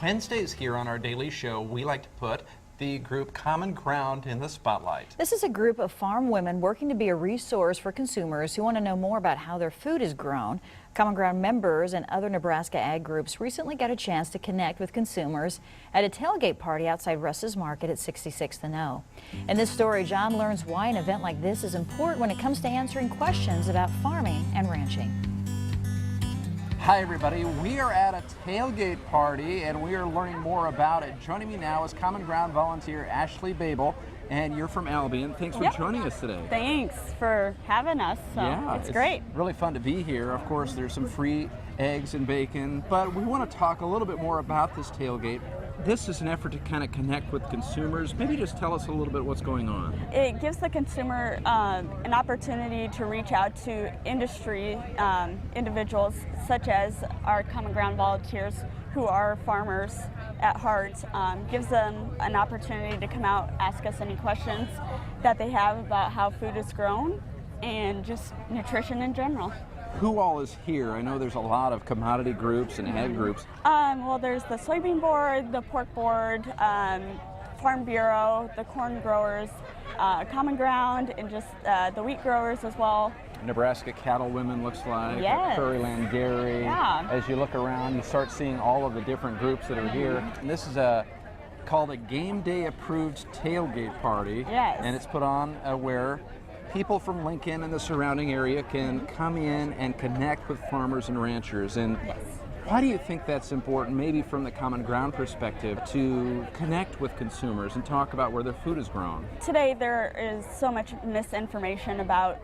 Wednesdays here on our daily show, we like to put the group Common Ground in the spotlight. This is a group of farm women working to be a resource for consumers who want to know more about how their food is grown. Common Ground members and other Nebraska ag groups recently got a chance to connect with consumers at a tailgate party outside Russ's Market at 66th and O. In this story, John learns why an event like this is important when it comes to answering questions about farming and ranching. Hi everybody, we are at a tailgate party and we are learning more about it. Joining me now is Common Ground volunteer Ashley Babel, and you're from Albion. Thanks for joining us today. Thanks for having us. It's great. Really fun to be here. Of course, there's some free eggs and bacon, but we want to talk a little bit more about this tailgate. This is an effort to kind of connect with consumers. Maybe just tell us a little bit what's going on. It gives the consumer an opportunity to reach out to industry individuals such as our Common Ground volunteers who are farmers at heart. Gives them an opportunity to come out, ask us any questions that they have about how food is grown and just nutrition in general. Who all is here? I know there's a lot of commodity groups and ag groups. Well, there's the soybean board, the pork board, Farm Bureau, the corn growers, Common Ground, and just the wheat growers as well. Nebraska Cattle Women looks like, Yes. Prairie Dairy. Yeah. As you look around, you start seeing all of the different groups that are here. And this is called a Game Day Approved Tailgate Party. Yes. And it's put on where people from Lincoln and the surrounding area can come in and connect with farmers and ranchers. And Yes. why do you think that's important, maybe from the Common Ground perspective, to connect with consumers and talk about where their food is grown? Today there is so much misinformation about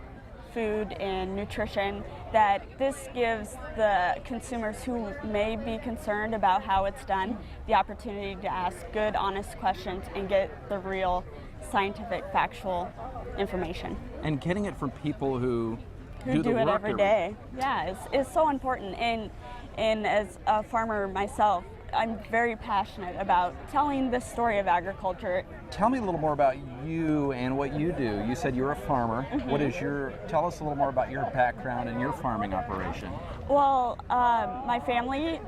food and nutrition that this gives the consumers who may be concerned about how it's done the opportunity to ask good, honest questions and get the real scientific, factual information. And getting it from people who do it work every day. Yeah, it's so important. And as a farmer myself, I'm very passionate about telling the story of agriculture. Tell me a little more about you and what you do. You said you're a farmer. Mm-hmm. Tell us a little more about your background and your farming operation. Well, my family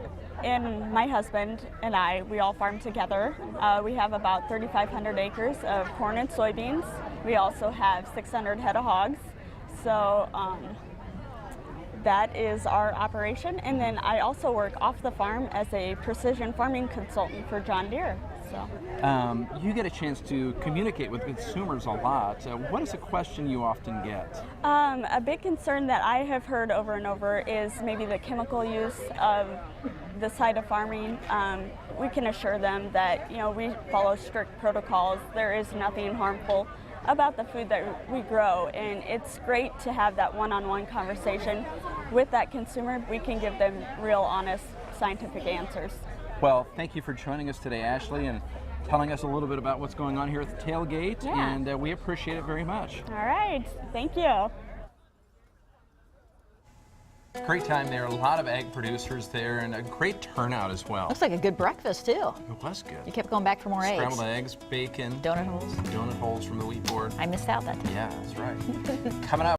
and my husband and I, we all farm together. We have about 3,500 acres of corn and soybeans. We also have 600 head of hogs. So that is our operation. And then I also work off the farm as a precision farming consultant for John Deere. So. You get a chance to communicate with consumers a lot. What is a question you often get? A big concern that I have heard over and over is maybe the chemical use of the side of farming. We can assure them that we follow strict protocols. There is nothing harmful about the food that we grow, and it's great to have that one-on-one conversation with that consumer. We can give them real, honest, scientific answers. Well, thank you for joining us today, Ashley, and telling us a little bit about what's going on here at the tailgate, and we appreciate it very much. All right, thank you. Great time there, a lot of egg producers there, and a great turnout as well. Looks like a good breakfast, too. It was good. You kept going back for more Scrambled eggs, bacon, donut holes. donut holes from the wheat board. I missed out that time. Yeah, that's right. Coming up.